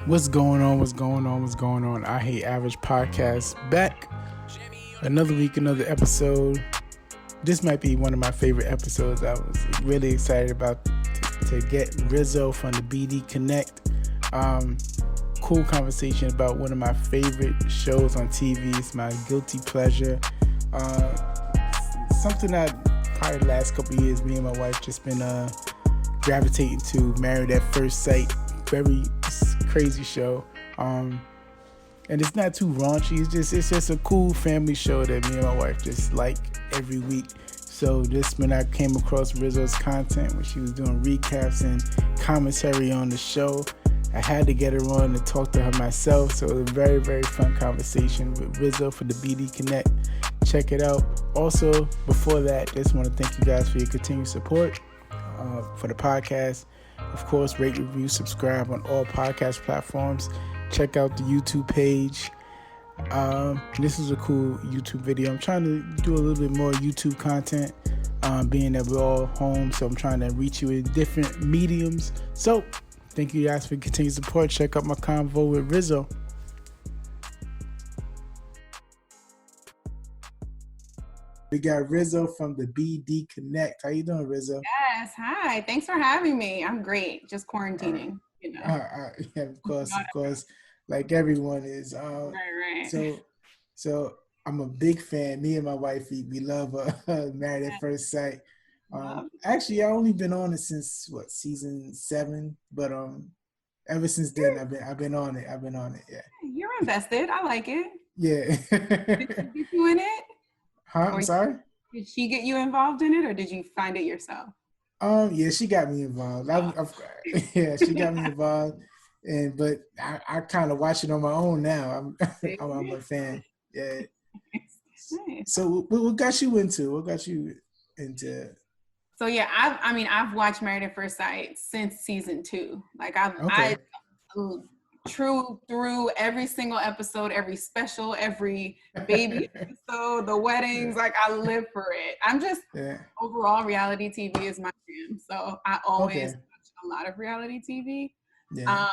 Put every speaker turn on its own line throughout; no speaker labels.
What's going on? What's going on? What's going on? I Hate Average Podcast back. Another week, another episode. This might be one of my favorite episodes. I was really excited about to get Rizzo from the BD Connect. Cool conversation about one of my favorite shows on TV. It's my guilty pleasure. Something that probably the last couple of years, me and my wife just been gravitating to. Married at First Sight. Very crazy show. And it's not too raunchy. It's just a cool family show that me and my wife just like every week. So when I came across Rizzo's content when she was doing recaps and commentary on the show, I had to get her on to talk to her myself. So it was a very, very fun conversation with Rizzo for the BD Connect. Check it out. Also, before that, just want to thank you guys for your continued support for the podcast. Of course, rate, review, subscribe on all podcast platforms. Check out the YouTube page. This is a cool YouTube video. I'm trying to do a little bit more YouTube content, being that we're all home. So I'm trying to reach you in different mediums. So thank you guys for continued support. Check out my convo with Rizzo. We got Rizzo from the BD Connect. How you doing, Rizzo?
Yes. Hi. Thanks for having me. I'm great. Just quarantining,
Yeah, of course. Like everyone is.
Right.
So I'm a big fan. Me and my wife, we love Married at First Sight. Actually, I only been on it since season 7, but ever since then I've been on it. Yeah.
You're invested. I like it.
Yeah.
Did she get you in it?
Huh? I'm sorry?
Did she get you involved in it, or did you find it yourself?
Yeah, she got me involved. Yeah, she got me involved, but I kind of watch it on my own now. I'm a fan. Yeah.
Nice.
So what got you into? What got you into?
So yeah, I've watched Married at First Sight since season 2. Like I true through every single episode, every special, every baby episode, the weddings. Like I live for it. I'm just overall reality TV is my jam. So I always watch a lot of reality TV.
Yeah.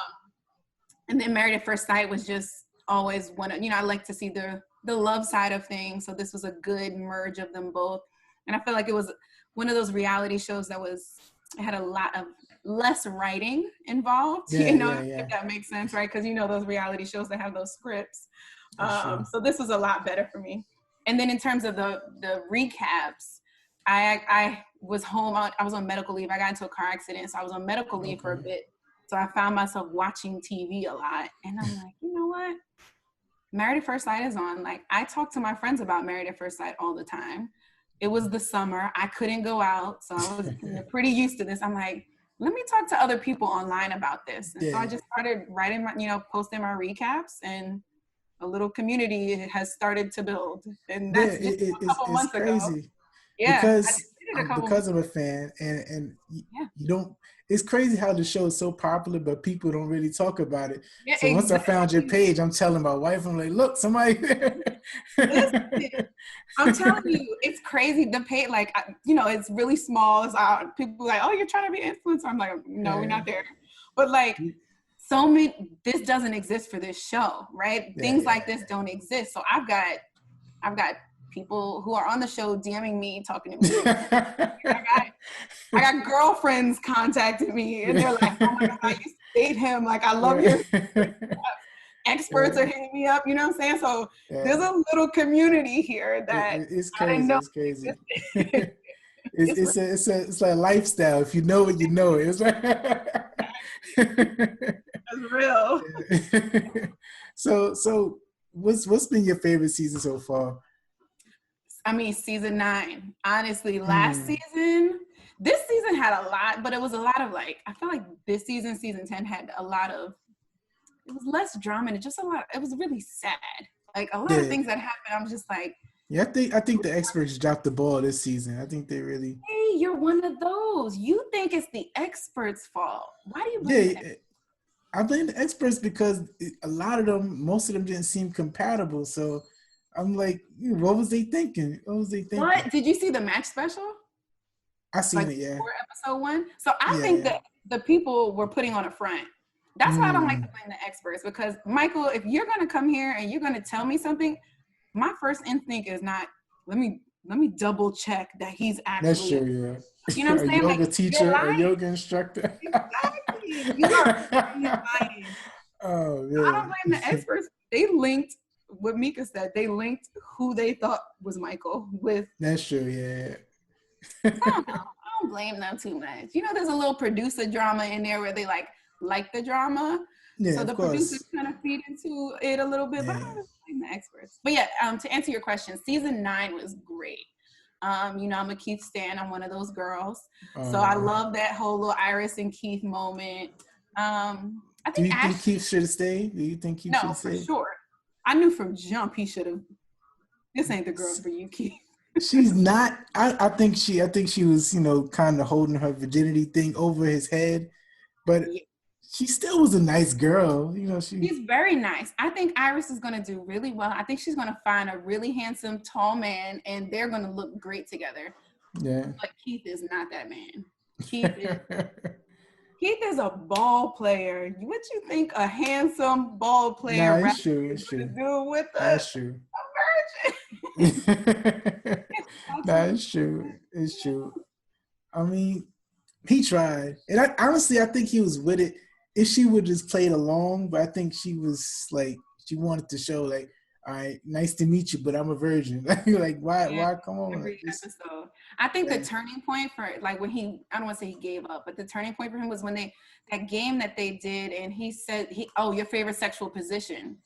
And then Married at First Sight was just always one of, I like to see the love side of things. So this was a good merge of them both. And I feel like it was one of those reality shows that it had a lot of less writing involved, if that makes sense, right? Because those reality shows that have those scripts. So this was a lot better for me. And then in terms of the recaps, I was home. I was on medical leave. I got into a car accident, so I was on medical leave for a bit. So I found myself watching TV a lot, and I'm like, you know what? Married at First Sight is on. Like I talk to my friends about Married at First Sight all the time. It was the summer. I couldn't go out, so I was pretty used to this. I'm like, let me talk to other people online about this. And so I just started writing posting my recaps, and a little community has started to build. And that's a couple months
crazy.
ago. Yeah.
Because I'm a fan, and you don't. It's crazy how the show is so popular, but people don't really talk about it. Yeah, so once I found your page, I'm telling my wife, I'm like, look, somebody.
Listen, I'm telling you, it's crazy. The page, it's really small. It's out. People are like, oh, you're trying to be an influencer. I'm like, no, we're not there. But this doesn't exist for this show, right? Things like this don't exist. So I've got people who are on the show DMing me, talking to me. I got girlfriends contacting me, and they're like, "Oh my God, I used to date him. Like, I love your experts are hitting me up." You know what I'm saying? So there's a little community here that
it's crazy. I didn't know. It's crazy. It's like a lifestyle. If you know it, you know it. It's like
that's real.
So what's been your favorite season so far?
Season 9. Honestly, this season had a lot, but it was a lot of I feel like this season 10 had a lot of, it was less drama and just a lot, it was really sad. Like a lot of things that happened, I'm just like.
Yeah, I think the experts dropped the ball this season. I think they really.
Hey, you're one of those. You think it's the experts' fault. Why do you blame that?
I blame the experts because most of them didn't seem compatible. So I'm like, what was they thinking?
What? Did you see the match special?
I seen it, yeah.
For episode 1. So I think that the people were putting on a front. That's why I don't like to blame the experts, because Michael, if you're gonna come here and you're gonna tell me something, my first instinct is not, let me double check that he's
That's
actually,
true, yeah.
you know what
A
I'm saying? Like,
yoga
you're
teacher, a
lying.
yoga instructor.
Exactly. You are lying.
Oh
I don't
man.
blame the experts. They linked what Mika said. They linked who they thought was Michael with.
That's true, yeah.
I don't know. I don't blame them too much. You know, there's a little producer drama in there where they like the drama.
Yeah,
So
of
the producers
course.
kind of feed into it a little bit, but I
Yeah.
don't really blame the experts. But yeah, to answer your question, season 9 was great. You know, I'm a Keith stan. I'm one of those girls. So I love that whole little Iris and Keith moment. I
Do
think
you think
Ashley,
Keith should have stayed? Do you think Keith should
no,
have
for
stayed?
sure. I knew from jump he should have. This ain't the girl for you, Keith.
She's not. I think she was, kind of holding her virginity thing over his head, but
Yeah.
she still was a nice girl.
She's very nice. I think Iris is going to do really well. I think she's going to find a really handsome, tall man, and they're going to look great together.
Yeah.
But Keith is not that man. Keith is a ball player. What you think a handsome ball player
Nah,
rapper
it's true.
is
It's
going
true.
to do with a
That's true.
virgin?
Nah, it's true. It's true. I mean, he tried, and honestly, I think he was with it. If she would just played along, but I think she was like, she wanted to show like, all right, nice to meet you, but I'm a virgin. Like, why?
Yeah,
Why? Come on,
every
just
episode. I think the
yeah.
turning point for like when I don't want to say he gave up, but the turning point for him was when that game that they did, and he said your favorite sexual position,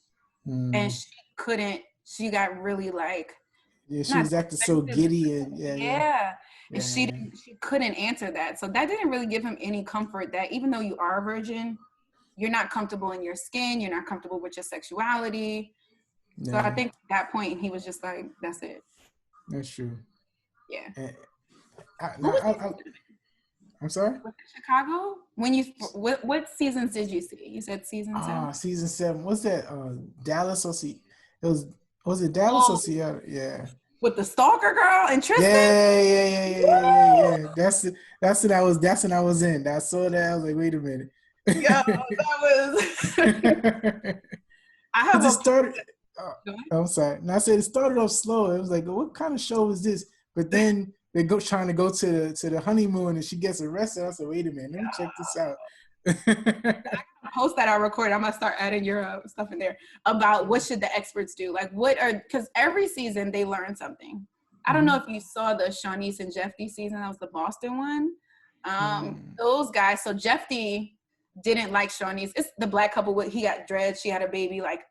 and
Mm.
she couldn't. She got really like
Yeah, she
not
was acting so
defensive.
giddy, and
Yeah, and she
yeah,
couldn't answer that, so that didn't really give him any comfort. That even though you are a virgin, you're not comfortable in your skin. You're not comfortable with your sexuality. So I
yeah.
think at that point he was just like, that's it.
That's true.
Yeah.
And
Who was he?
I'm sorry.
Was it Chicago? What seasons did you see? You said season 7.
Season 7. What's that? Dallas or it was it Dallas or
Oh,
Seattle? Yeah.
with the stalker girl and Tristan.
Yeah. That's what I was. That's what I was in. I saw that. I was like, wait a minute.
Yo, that was. I have
Because it
a.
started. I'm sorry. And I said it started off slow. It was like, what kind of show is this? But then they go trying to go to the honeymoon, and she gets arrested. I said, wait a minute, let me check this out.
Post that I recorded. I'm gonna start adding your stuff in there about what should the experts do. Like, because every season they learn something. I don't know if you saw the Shawnice and Jeffy season. That was the Boston one. Those guys. So Jeffy didn't like Shawnice. It's the black couple. He got dreads. She had a baby like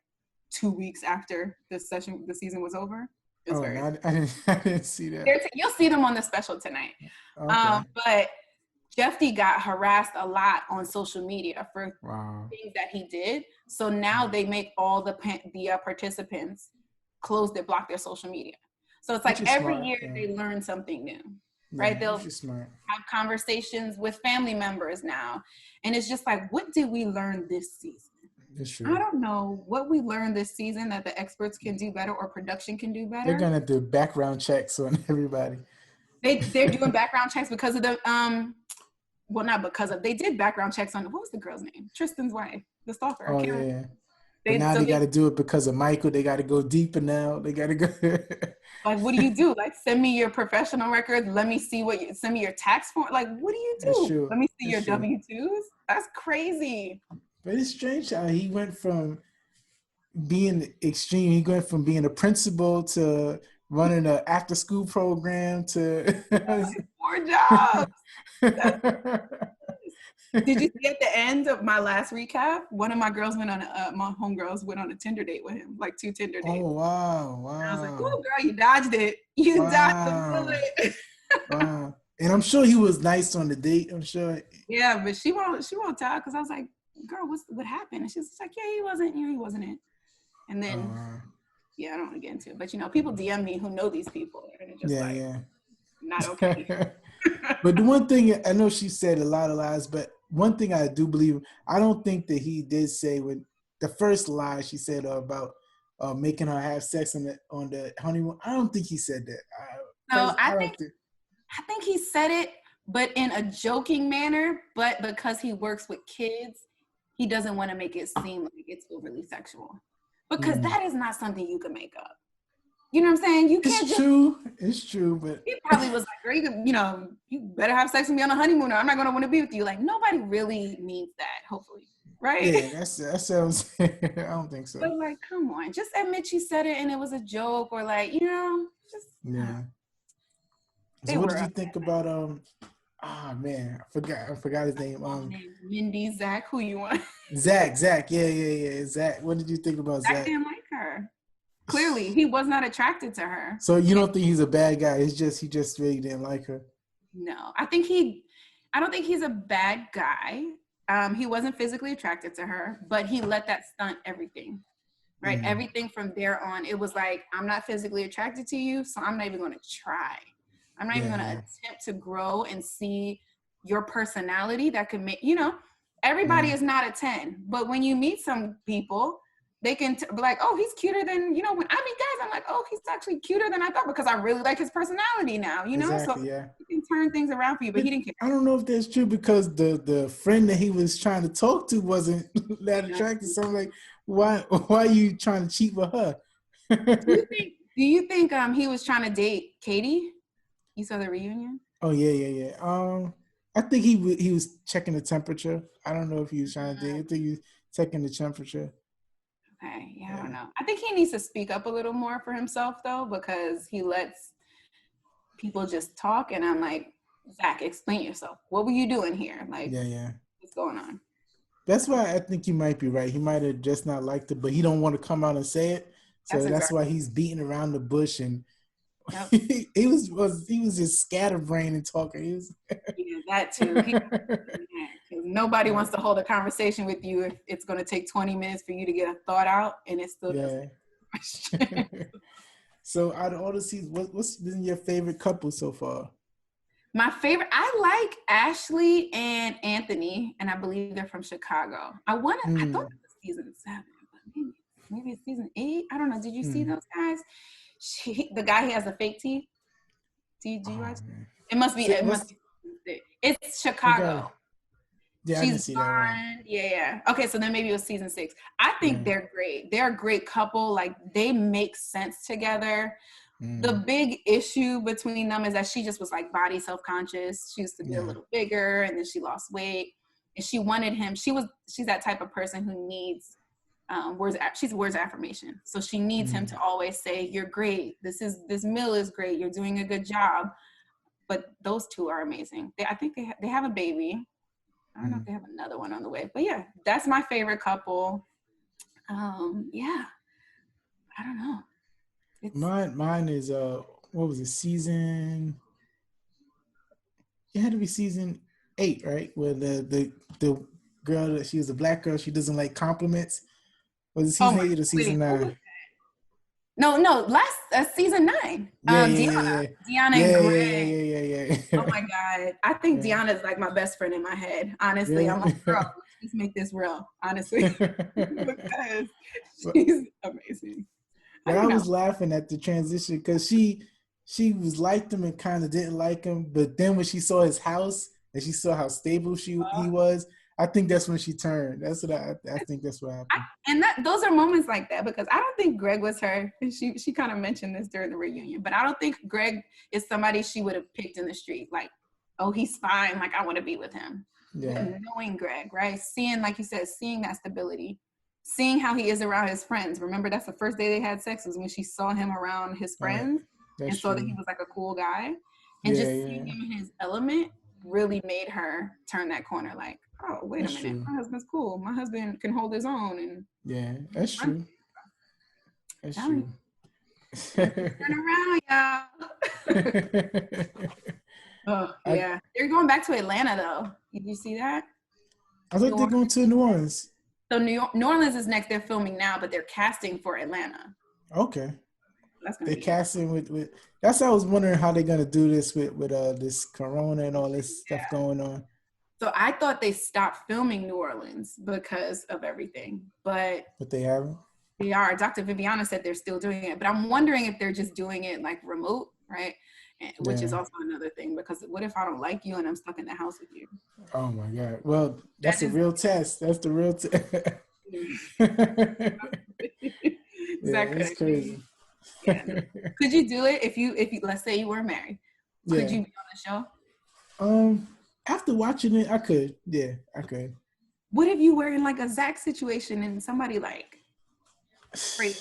2 weeks after the season was over.
Oh, no, I didn't see that.
You'll see them on the special tonight.
Okay.
But Jeffy got harassed a lot on social media for things that he did. So now they make all the participants block their social media. So it's like every year they learn something new, right? They'll have conversations with family members now. And it's just like, what did we learn this season? I don't know what we learned this season that the experts can do better or production can do better.
They're gonna do background checks on everybody.
They're doing background checks because of the well, not because of, they did background checks on, what was the girl's name? Tristan's wife, the stalker.
Oh yeah.
But
now they got to do it because of Michael. They got to go deeper now. They got to go.
Like, what do you do? Like, send me your professional records. Let me see send me your tax form. Like, what do you do? Let me see your W-2s. That's crazy.
But it's strange how he went from being extreme. He went from being a principal to running an after-school program to
4 jobs. Did you see at the end of my last recap? One of my girls my homegirls went on a Tinder date with him, like 2 Tinder dates.
Oh wow!
And I was like, "Oh, girl, you dodged it. You dodged the bullet."
Wow! And I'm sure he was nice on the date. I'm sure.
Yeah, but she won't tell because I was like, "Girl, what happened?" And she's like, "Yeah, he wasn't it." And then, I don't want to get into it, but people DM me who know these people, and it's just not okay.
But the one thing I know, she said a lot of lies, but one thing I do believe, I don't think that he did say when the first lie she said about making her have sex on the honeymoon. I don't think he said that.
I think he said it, but in a joking manner. But because he works with kids, he doesn't want to make it seem like it's overly sexual, because that is not something you can make up. You know what I'm saying? You can't
just. It's true, but
he probably was like, girl, you better have sex with me on a honeymoon, or I'm not going to want to be with you. Like, nobody really means that, hopefully. Right?
Yeah, that sounds. I don't think so.
But like, come on, just admit you said it and it was a joke, or like, just
yeah. So what did you think about man, I forgot his name.
Mindy, Zach, who you want?
Zach, yeah. Zach. What did you think about Zach?
Zach didn't like her. Clearly, he was not attracted to her.
So you don't think he's a bad guy? It's just he just really didn't like her.
No, I don't think he's a bad guy. He wasn't physically attracted to her, but he let that stunt everything. Right? Mm-hmm. Everything from there on, it was like, I'm not physically attracted to you, so I'm not even going to try. I'm not even going to attempt to grow and see your personality that could make, everybody is not a 10. But when you meet some people, they can be like, oh, he's cuter than, when I meet guys, I'm like, oh, he's actually cuter than I thought, because I really like his personality now,
Exactly,
so he can turn things around for you, but he didn't care.
I don't know if that's true, because the friend that he was trying to talk to wasn't that attractive. So I'm like, why are you trying to cheat with her?
Do you think he was trying to date Katie? You saw the reunion?
Oh yeah. I think he was checking the temperature. I don't know if he was trying to date. I think he was checking the temperature.
Okay, I don't know. I think he needs to speak up a little more for himself, though, because he lets people just talk, and I'm like, Zach, explain yourself. What were you doing here? Like, what's going on?
That's why I think you might be right. He might have just not liked it, but he don't want to come out and say it. So that's why he's beating around the bush, and he was just scatterbrained and talking.
That too. Nobody wants to hold a conversation with you if it's going to take 20 minutes for you to get a thought out, and it still doesn't.
So out of all the seasons, what's been your favorite couple so far?
My favorite, I like Ashley and Anthony, and I believe they're from Chicago. I thought it was season 7, but maybe it's season 8. I don't know. Did you see those guys? The guy, he has the fake teeth. Do you watch? It must be. It's Chicago.
Yeah, I didn't see that one.
Yeah. Okay, so then maybe it was season 6. I think they're great. They're a great couple. Like, they make sense together. The big issue between them is that she just was like body self-conscious. She used to be a little bigger, and then she lost weight, and she wanted him. She's that type of person who needs words of affirmation. So she needs him to always say, "You're great. This meal is great. You're doing a good job." But those two are amazing. I think they have a baby. I don't know if they have another one on the way, but yeah, that's my favorite couple. I don't know.
Mine is what was it, season? It had to be season 8, right? Where the girl, she was a black girl, she doesn't like compliments. Was it season 8 or season 9?
No, last season 9. Deanna and Greg.
Yeah.
Oh my God, I think Deanna is like my best friend in my head. Honestly, I'm like, girl, let's make this real. Honestly, because she's amazing.
But I was laughing at the transition, because she was liked him and kind of didn't like him, but then when she saw his house and she saw how stable he was, I think that's when she turned. That's what I think. That's what happened.
Those are moments like that, because I don't think Greg was her. She kind of mentioned this during the reunion, but I don't think Greg is somebody she would have picked in the street. Like, oh, he's fine. Like, I want to be with him. Yeah. Knowing Greg, right? Seeing, like you said, seeing that stability, seeing how he is around his friends. Remember, that's the first day they had sex, was when she saw him around his friends and saw that he was like a cool guy, and just seeing him in his element really made her turn that corner. Like, oh, wait a minute, my husband's cool. My husband can hold his own. And
that's true. That's true.
Turn around, y'all. They're going back to Atlanta, though. Did you see that?
I think they're going to New Orleans.
So New Orleans is next. They're filming now, but they're casting for Atlanta.
Okay. They're casting with. That's why I was wondering how they're gonna do this with this corona and all this stuff going on.
So I thought they stopped filming New Orleans because of everything, but
they haven't.
They are. Dr. Viviana said they're still doing it, but I'm wondering if they're just doing it like remote, right? which is also another thing, because what if I don't like you and I'm stuck in the house with you?
Oh my God. Well, that's
That
a
is
real test. That's the real test. Yeah,
that could
it's crazy.
yeah. Could you do it if you let's say you were married? Could
Yeah.
you be on the show?
After watching it, I could. Yeah, I could.
What if you were in like a Zach situation and somebody like crazy?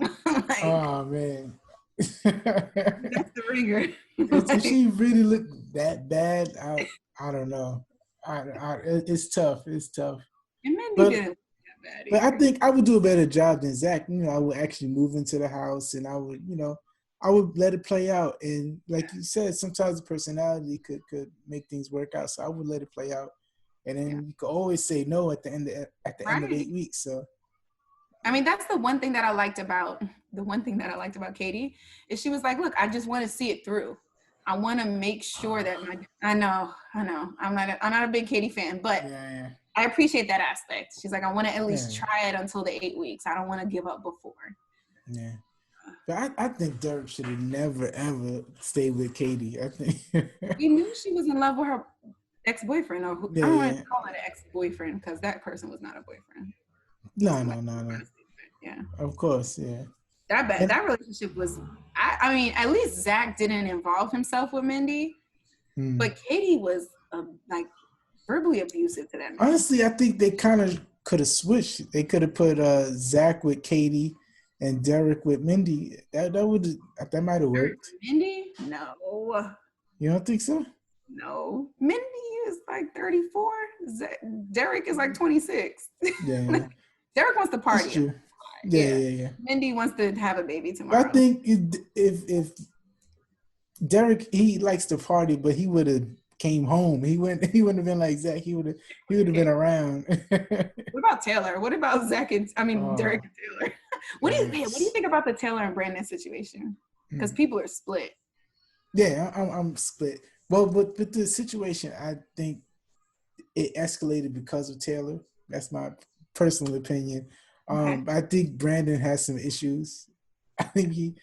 Like,
Oh man.
that's the ringer.
If
Like,
she really looked that bad, I don't know. It's tough. It's tough.
and Mindy
But
didn't look that bad
but I
either.
think I would do a better job than Zach. I would actually move into the house and I would let it play out. And like you said, sometimes the personality could make things work out. So I would let it play out. And
Yeah.
then you could always say no at the end of
Right.
8 weeks. So
I mean, that's the one thing that I liked about Katie is she was like, look, I just want to see it through. I want to make sure that I know. I'm not a big Katie fan, but
yeah.
I appreciate that aspect. She's like, I want to at least
Yeah.
try it until the 8 weeks. I don't want to give up before.
Yeah. But I think Derek should have never ever stayed with Katie. I think
We knew she was in love with her ex-boyfriend, or I don't want to call it an ex-boyfriend because that person was not a boyfriend.
No.
Yeah.
Of course, yeah.
That relationship was, I mean, at least Zach didn't involve himself with Mindy, but Katie was like verbally abusive to that man.
Honestly, I think they kind of could have switched. They could have put Zach with Katie and Derek with Mindy. That might have worked.
Mindy? No.
You don't think so?
No. Mindy is like 34. Derek is like 26.
Yeah.
Derek wants to party.
That's true. Yeah.
Mindy wants to have a baby tomorrow.
I think if Derek, he likes to party, but he would have came home. He wouldn't have been like Zach. He would have been around.
What about Taylor? What about Derek and Taylor? What do you think about the Taylor and Brandon situation? Because people are split.
Yeah, I'm split. Well, but with the situation, I think it escalated because of Taylor. That's my personal opinion.
Okay.
I think Brandon has some issues. I think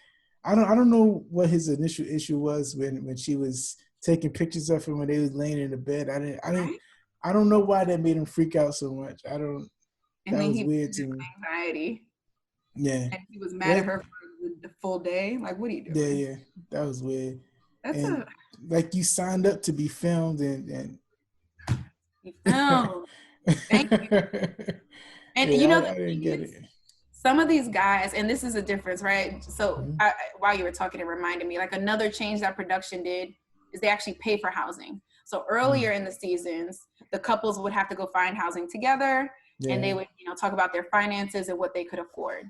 I don't know what his initial issue was when she was taking pictures of him when they was laying in the bed. I don't know why that made him freak out so much.
And
that was weird to me.
Anxiety.
Yeah.
And he was mad at her for the full day. Like, what are you doing?
Yeah. That was weird.
That's
like you signed up to be filmed and
you filmed. Thank you. And
I
the
didn't get it.
Some of these guys, and this is a difference, right? So while you were talking, it reminded me, like another change that production did is they actually pay for housing. So earlier in the seasons, the couples would have to go find housing together, and they would, talk about their finances and what they could afford.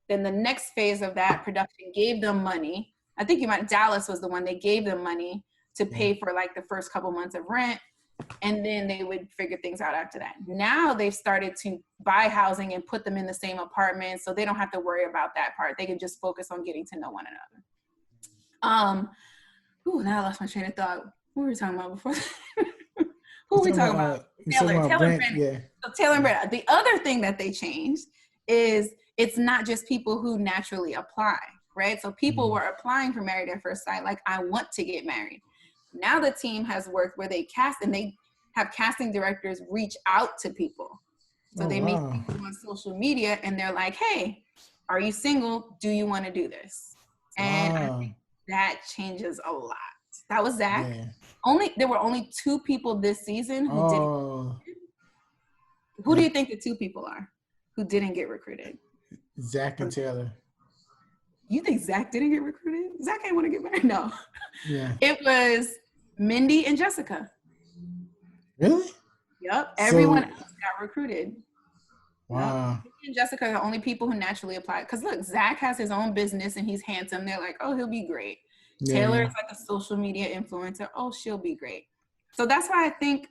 Then the next phase of that, production gave them money. I think Dallas was the one, they gave them money to pay for like the first couple months of rent. And then they would figure things out after that. Now they've started to buy housing and put them in the same apartment, so they don't have to worry about that part. They can just focus on getting to know one another. Now I lost my train of thought. What were we talking about before? Who were we talking about? Taylor and Brandon.
Yeah.
So Taylor and Brandon. The other thing that they changed is it's not just people who naturally apply, right? So people were applying for Married at First Sight, like, I want to get married. Now the team has worked where they cast, and they have casting directors reach out to people. So they meet people on social media and they're like, hey, are you single? Do you want to do this? And I think that changes a lot. That was Zach. Yeah. There were only 2 people this season who didn't. Who do you think the 2 people are who didn't get recruited?
Zach and Taylor.
You think Zach didn't get recruited? Zach ain't want to get married? No.
Yeah.
It was Mindy and Jessica.
Really?
Yep. Everyone else got recruited.
Wow.
Mindy and Jessica are the only people who naturally applied. Because look, Zach has his own business and he's handsome. They're like, oh, he'll be great. Taylor is like a social media influencer. Oh, she'll be great. So that's why I think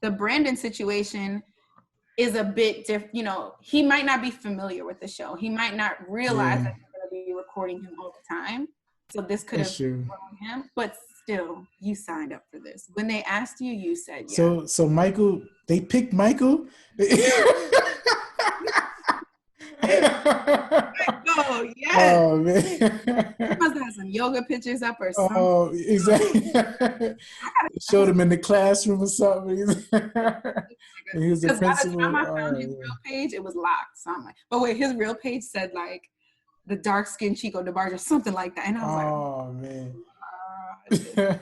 the Brandon situation is a bit different. He might not be familiar with the show. He might not realize that they're going to be recording him all the time. So this could have thrown him. But still, you signed up for this. When they asked you, you said yes.
So Michael, they picked Michael?
Oh, yes.
Oh, man.
He must have some yoga pictures up or something.
Oh, exactly. Showed him in the classroom or something. And he was the
Because by the time
principal.
I found
Oh,
his
yeah.
real page, it was locked. So I'm like, but wait, his real page said like the dark skinned Chico DeBarge or something like that. And I was like,
Oh, man.
just no.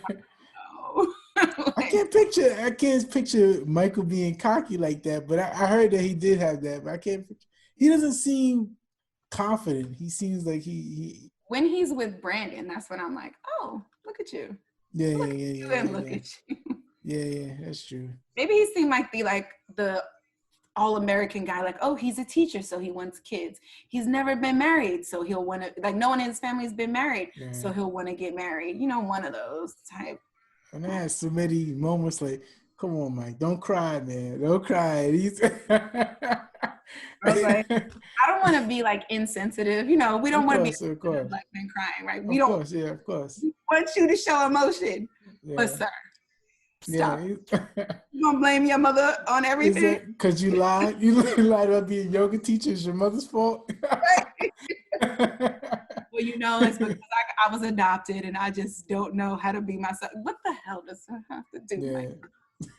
Like,
I can't picture Michael being cocky like that, but I heard that he did have that, but I can't picture. He doesn't seem confident. He seems like he
when he's with Brandon, that's when I'm like, oh, look at you.
yeah,
Look
yeah,
at
yeah,
you
yeah,
and
yeah,
look
yeah.
at you.
Yeah, yeah, that's true.
Maybe he seemed like the all-American guy, like, oh, he's a teacher, so he wants kids. He's never been married, so he'll want to, like, no one in his family has been married, so
Yeah.
he'll want to get married. You know, one of those type.
And I had so many moments like, come on, Mike, don't cry, man. Don't cry.
I was like, I don't want to be like insensitive. You know, we don't want to be
Of
insensitive,
course.
black men crying, right? We
Of
don't
course, yeah, of course.
want you to show emotion. But
Yeah.
sir,
Yeah.
stop. You gonna blame your mother on
Is
everything?
that because you lied? You lied about being a yoga teacher? It's your mother's fault?
Well, you know, it's because I was adopted and I just don't know how to be myself. What the hell does that have to do, Mike?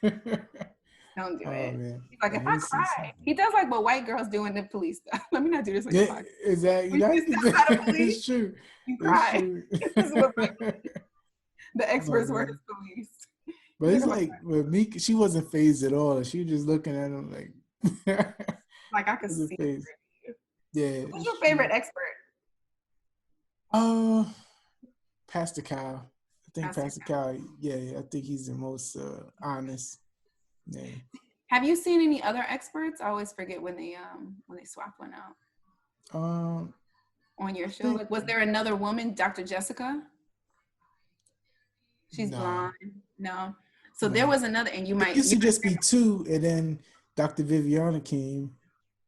Yeah.
Don't do
Oh,
it.
man.
He's like, if I cry, he does like what white girls do in the police stuff. Let me not do this on your
Yeah,
podcast.
exactly.
When you step out of police,
It's true.
you
It's
cry.
true.
This is what the
Oh,
experts were
man.
his police.
But it's like with me, she wasn't phased at all. She was just looking at him like,
Like I could
wasn't
see.
phased. Yeah.
Who's your favorite expert?
Uh, Pastor Kyle. I think
Pastor
Pastor Kyle. Yeah, I think he's the most honest. Yeah.
Have you seen any other experts? I always forget when they swap one out on your show. Like, was there another woman, Dr. Jessica? She's blonde. No. So there was another, and you might.
It used to just be two, and then Dr. Viviana came.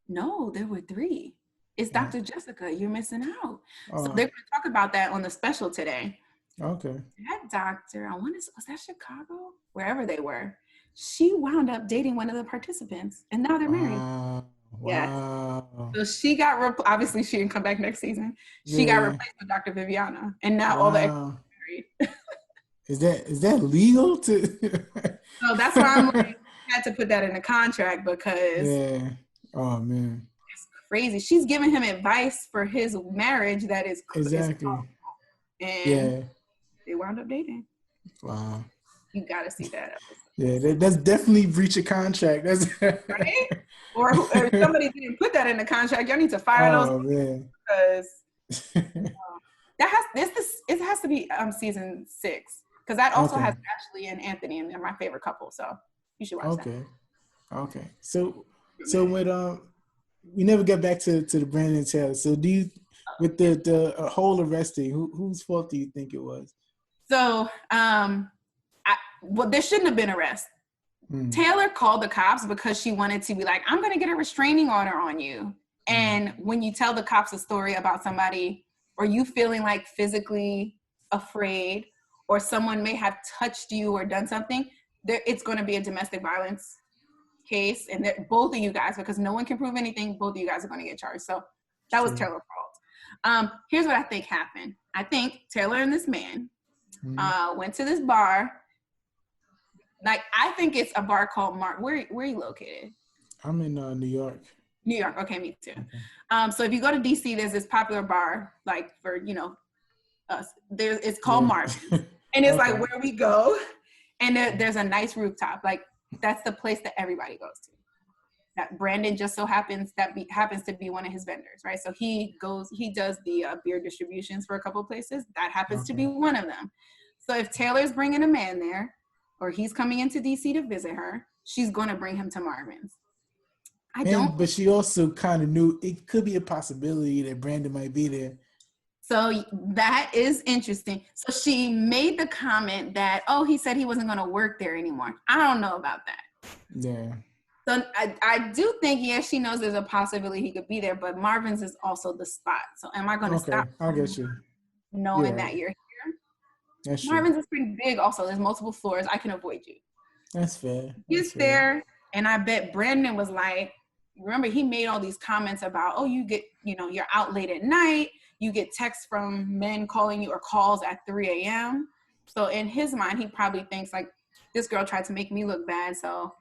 No, there were three. It's Dr. Jessica. You're missing out. So they're going to talk about that on the special today.
Okay.
That doctor, was that Chicago? Wherever they were. She wound up dating one of the participants, and now they're married.
Wow.
Yeah. So she got, obviously she didn't come back next season. She got replaced with Dr. Viviana, and now all the experts are married.
Is that legal to?
So that's why I'm like, had to put that in the contract because
oh man,
it's crazy. She's giving him advice for his marriage that is
exactly.
And they wound up dating.
Wow.
You gotta see that episode.
Yeah, that's definitely breach of contract. That's
right. Or if somebody didn't put that in the contract, y'all need to fire those
man.
Because it has to be season 6 because that also has Ashley and Anthony, and they're my favorite couple. So you should watch that.
Okay. So when we never got back to the Brandon Taylor. So do you, with the whole arresting, whose fault do you think it was?
So there shouldn't have been arrest. Taylor called the cops because she wanted to be like, I'm going to get a restraining order on you. And when you tell the cops a story about somebody or you feeling like physically afraid or someone may have touched you or done something, it's going to be a domestic violence case. And both of you guys, because no one can prove anything, both of you guys are going to get charged. So that was Taylor's fault. Here's what I think happened. I think Taylor and this man went to this bar. Like, I think it's a bar called Mark. Where are you located?
I'm in New York.
New York. Okay, me too. Okay. So if you go to DC, there's this popular bar, like for, us. It's called Mark. And it's like where we go. And there's a nice rooftop. Like, that's the place that everybody goes to. That Brandon just so happens to be one of his vendors, right? So he does the beer distributions for a couple of places. That happens to be one of them. So if Taylor's bringing a man there, or he's coming into DC to visit her, she's going to bring him to Marvin's.
But she also kind of knew it could be a possibility that Brandon might be there.
So that is interesting. So she made the comment that, he said he wasn't going to work there anymore. I don't know about that.
Yeah.
So I do think, she knows there's a possibility he could be there, but Marvin's is also the spot. So am I going to stop?
I get you.
Knowing that you're here?
That's
Marvin's
true.
is pretty big also. There's multiple floors. I can avoid you.
That's fair.
He's there, and I bet Brandon was like, remember he made all these comments about, oh, you get, you're out late at night, you get texts from men calling you or calls at 3 a.m. So in his mind, he probably thinks like, this girl tried to make me look bad, so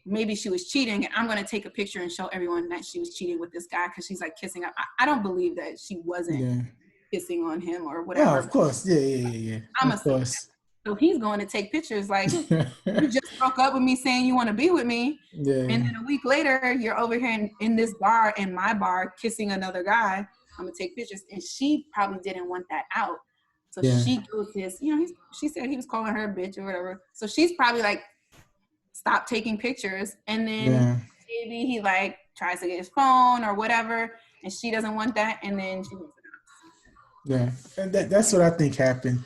maybe she was cheating, and I'm going to take a picture and show everyone that she was cheating with this guy because she's like kissing up. I don't believe that she wasn't kissing on him or whatever.
Oh, of course. Yeah.
I'm
of course.
So he's going to take pictures like, you just broke up with me saying you want to be with me.
Yeah.
And then a week later, you're over here in this bar, in my bar, kissing another guy. I'm going to take pictures. And she probably didn't want that out. So she goes this, she said he was calling her a bitch or whatever. So she's probably like, stop taking pictures. And then maybe he like tries to get his phone or whatever. And she doesn't want that. And then she moves it out.
Yeah. And that's what I think happened.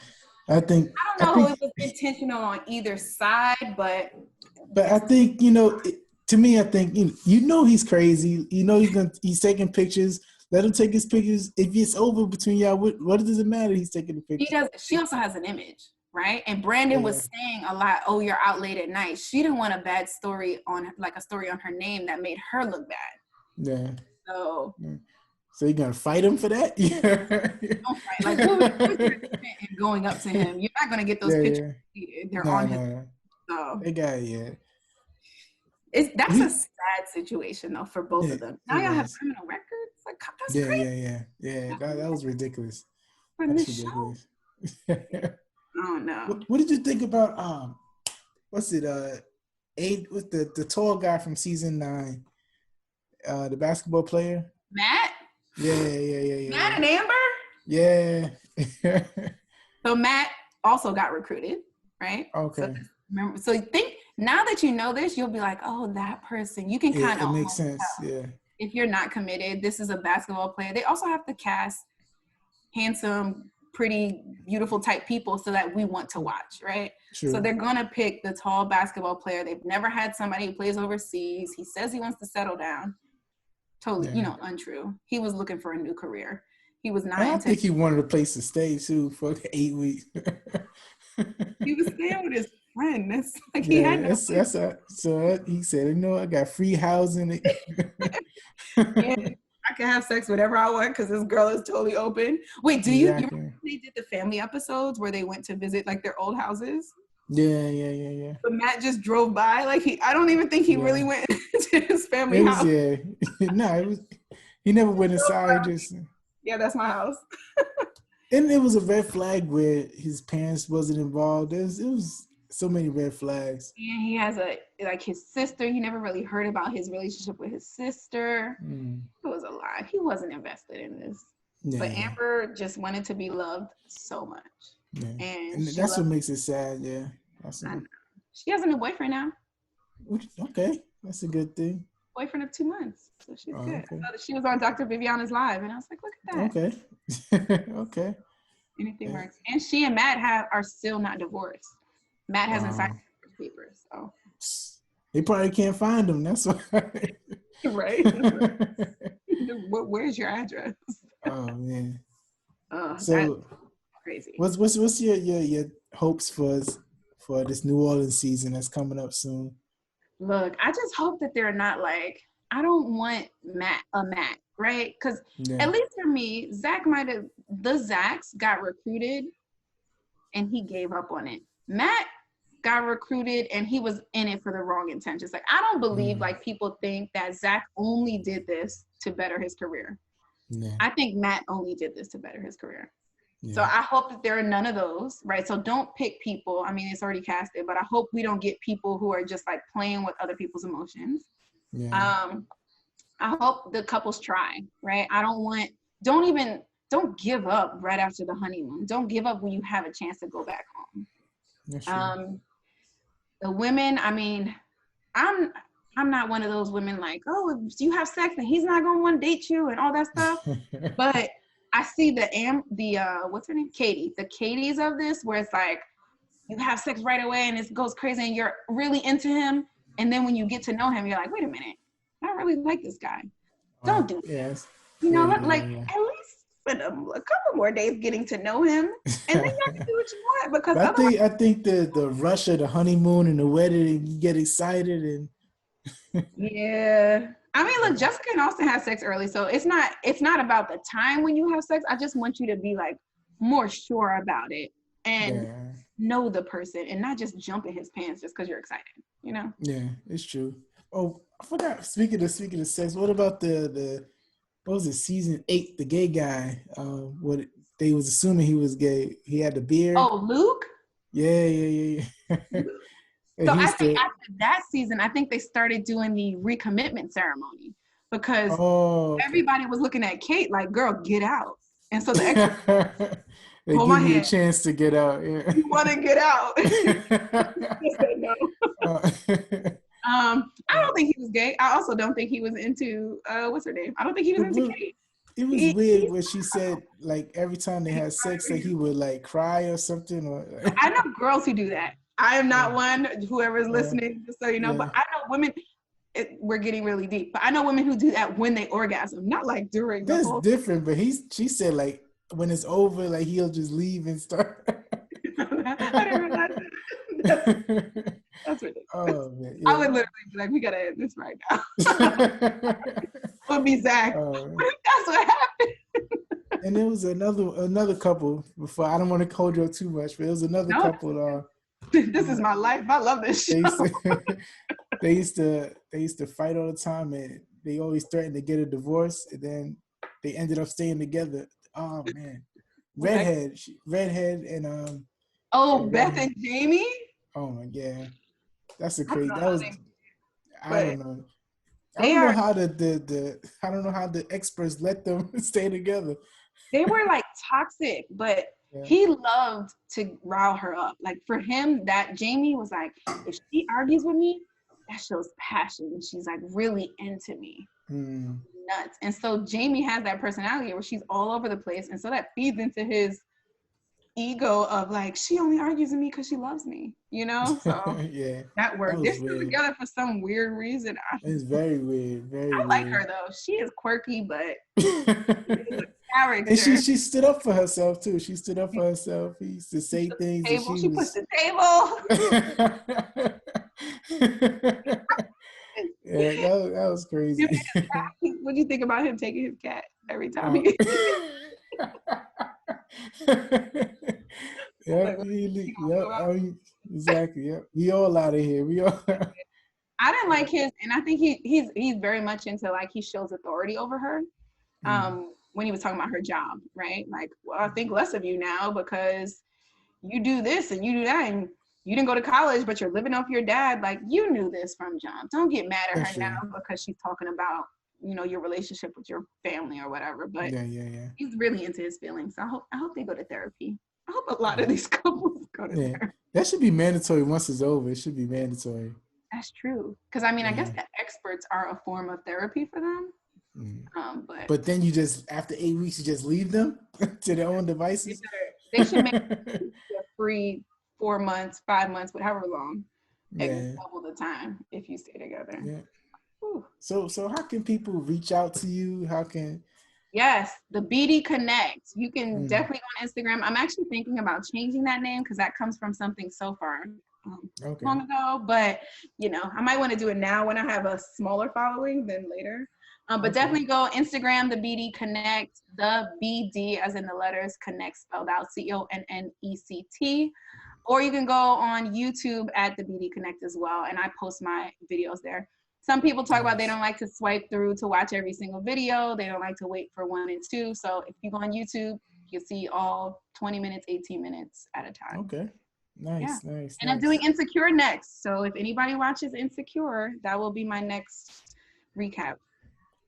I don't
know if it was intentional on either side, but
I think, to me, I think, he's crazy. He's taking pictures. Let him take his pictures. If it's over between y'all, what does it matter? He's taking the pictures.
She also has an image, right? And Brandon was saying a lot, oh, you're out late at night. She didn't want a bad story a story on her name that made her look bad. Yeah. So
you're gonna fight him for that? Yeah.
Don't fight. Like, who's in going up to him? You're not gonna get those pictures. They're on him. So
that guy,
that's a sad situation though for both of them. Now y'all have criminal records. Like, that's crazy.
Yeah. That was ridiculous.
That's ridiculous. Oh no.
What did you think about what's it? With the tall guy from season 9, the basketball player.
Matt.
Yeah.
Matt and Amber?
Yeah.
So Matt also got recruited, right?
Okay.
So you think, now that you know this, you'll be like, oh, that person. You can kind of.
It makes sense,
tell. If you're not committed, this is a basketball player. They also have to cast handsome, pretty, beautiful type people so that we want to watch, right?
True.
So they're going to pick the tall basketball player. They've never had somebody who plays overseas. He says he wants to settle down. Totally, untrue. He was looking for a new career. He was not.
I think he wanted a place to stay too for 8 weeks.
He was staying with his friend. That's like he had no.
So he said, I got free housing.
I can have sex whenever I want because this girl is totally open. Wait, do you remember they did the family episodes where they went to visit like their old houses?
Yeah.
But Matt just drove by. Like I don't even think he really went to his family house.
Yeah. No, he never went inside.
Yeah, that's my house.
And it was a red flag where his parents wasn't involved. It was so many red flags.
And he has his sister. He never really heard about his relationship with his sister. It was a lie. He wasn't invested in this. Yeah. But Amber just wanted to be loved so much.
Yeah. And that's what makes it sad, yeah.
She has a new boyfriend now.
Okay, that's a good thing.
Boyfriend of 2 months, so she's good. Okay. So she was on Dr. Viviana's live, and I was like, look at
that. Okay.
Anything works. And she and Matt are still not divorced. Matt hasn't signed papers, so.
They probably can't find him, that's why.
Right? Where's your address?
Oh, man.
So crazy.
What's your hopes for this New Orleans season that's coming up soon?
Look, I just hope that they're not like, I don't want Matt, right? Because at least for me, the Zacks got recruited and he gave up on it. Matt got recruited and he was in it for the wrong intentions. Like, I don't believe like people think that Zach only did this to better his career. Yeah. I think Matt only did this to better his career. Yeah. So I hope that there are none of those, right? So don't pick people. I mean, it's already casted, but I hope we don't get people who are just like playing with other people's emotions. Yeah. I hope the couples try, right? Don't give up right after the honeymoon. Don't give up when you have a chance to go back home. The women, I mean, I'm not one of those women like, oh, if you have sex and he's not gonna want to date you and all that stuff. But I see what's her name? Katie. The Katies of this, where it's like you have sex right away and it goes crazy and you're really into him. And then when you get to know him, you're like, wait a minute, I don't really like this guy. Don't do that. Yes. You know, at least spend a couple more days getting to know him, and then you can do what you want. Because
I think the rush of the honeymoon and the wedding, you get excited, and
Yeah. I mean, look, Jessica and Austin had sex early, so it's not about the time when you have sex. I just want you to be like more sure about it and
Yeah,
know the person and not just jump in his pants just because you're excited, you know?
yeah, it's true. Oh, I forgot. Speaking of sex, what about the what was it, season 8, the gay guy? What they was assuming he was gay. He had the beard.
Oh, Luke?
Yeah, yeah, yeah, yeah. And
So I
he's
think
the
after that season, I think they started doing the recommitment ceremony because
okay.
everybody was looking at Kate like, girl, get out. And so the extra
They
hold my
give you a
hand.
chance to get out. Yeah.
You want to get out? She said no.
uh,
I don't think he was gay. I also don't think he was into what's her name? I don't think he was into
but
Kate.
it was weird
He's
when she said like every time they had sex, like he would like cry or something. Or
I know girls who do that. I am
yeah,
not one. Whoever's listening, just so you know,
yeah.
but I know women. We're getting really deep, but I know women who do that when they orgasm, not like during the
That's
whole.
different. But she said like when it's over, like he'll just leave and start.
I didn't realize that. That's ridiculous.
Oh man,
I would
yeah.
literally be like, we gotta end this right now. Would be Zach.
Oh,
What if that's what happened?
and there was another couple before. I don't want to hold you up too much, but there was another
No,
couple.
this is my life. I love this show.
They used to, they used to fight all the time, and they always threatened to get a divorce, and then they ended up staying together. Oh man, redhead, and
Oh,
yeah,
Beth
redhead.
and Jamie?
Oh my yeah, that's a
I don't
crazy.
know
That
how
was
they,
I
but
don't know. I
they
don't know
are
how the I don't know how the experts let them stay together.
they were like toxic, but
Yeah,
he loved to rile her up. Like for him, that Jamie was like, if she argues with me, that shows passion. She's like really into me.
mm.
Nuts. And so Jamie has that personality where she's all over the place. And so that feeds into his ego of like, she only argues with me because she loves me, you know? So
Yeah,
that
that
worked. They're
was
still
weird.
together for some weird reason.
It's very weird, very
I like
weird.
her though. She is quirky, but she's a
And she
character.
she stood up for herself too. She stood up for herself. He used to say things, and she
She pushed
was.
the table.
Yeah, that was crazy.
What do you think about him taking his cat every time
Uh,
he?
yeah,
Like, he gonna
yeah.
go out?
Exactly. Yeah, we all out of here. We all.
I didn't like his, and I think he's very much into like he shows authority over her.
Mm,
When he was talking about her job, right? Like, well, I think less of you now because you do this and you do that, and you didn't go to college, but you're living off your dad. Like, you knew this from jump. Don't get mad at
that's
her now
true.
because she's talking about your relationship with your family or whatever. But
Yeah, yeah, yeah.
he's really into his feelings. So I hope they go to therapy. I hope a lot of
Yeah.
these couples go to
Yeah.
therapy.
That should be mandatory once it's over. It should be mandatory.
That's true. Because I mean, I guess
Yeah.
the experts are a form of therapy for them.
Mm.
But
But then you just after 8 weeks you just leave them to their own
they,
devices.
they should make it a free 4 months, 5 months, whatever long, at
Yeah.
double the time if you stay together.
Yeah.
Whew.
So how can people reach out to you? How can
Yes, the BD Connect. You can
mm,
definitely go on Instagram. I'm actually thinking about changing that name because that comes from something so far
okay.
long ago. But I might want to do it now when I have a smaller following than later. But
Okay.
definitely go Instagram, the BD Connect, the BD as in the letters Connect spelled out CONNECT. Or you can go on YouTube at the BD Connect as well, and I post my videos there. Some people talk about they
Nice.
don't like to swipe through to watch every single video. They don't like to wait for 1 and 2. So if you go on YouTube, you'll see all 20 minutes, 18 minutes at a time.
Okay.
Yeah.
Nice, nice,
And I'm doing
nice.
Insecure next. So if anybody watches Insecure, that will be my next recap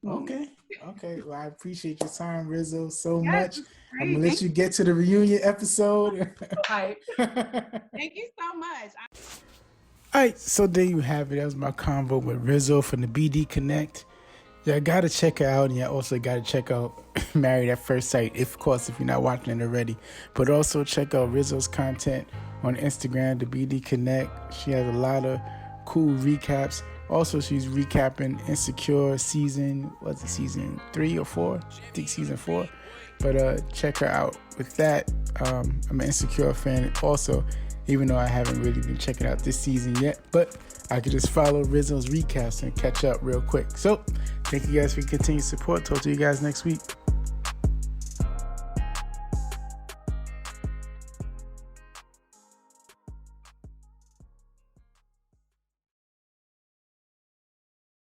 moment.
Okay. Okay. Well, I appreciate your time, Rizzo, so
Yes,
much.
it's
I'm
great.
gonna let you get to the reunion episode.
Thank you so much.
All right, so there you have it. That was my convo with Rizzo from the BD Connect. Yeah, gotta check her out, and you also gotta check out Married at First Sight, of course, if you're not watching it already. But also check out Rizzo's content on Instagram, the BD Connect. She has a lot of cool recaps. Also, she's recapping Insecure season 3 or 4? I think season 4. But check her out. With that, I'm an Insecure fan. Also, even though I haven't really been checking out this season yet. But I could just follow Rizzo's recaps and catch up real quick. So thank you guys for your continued support. Talk to you guys next week.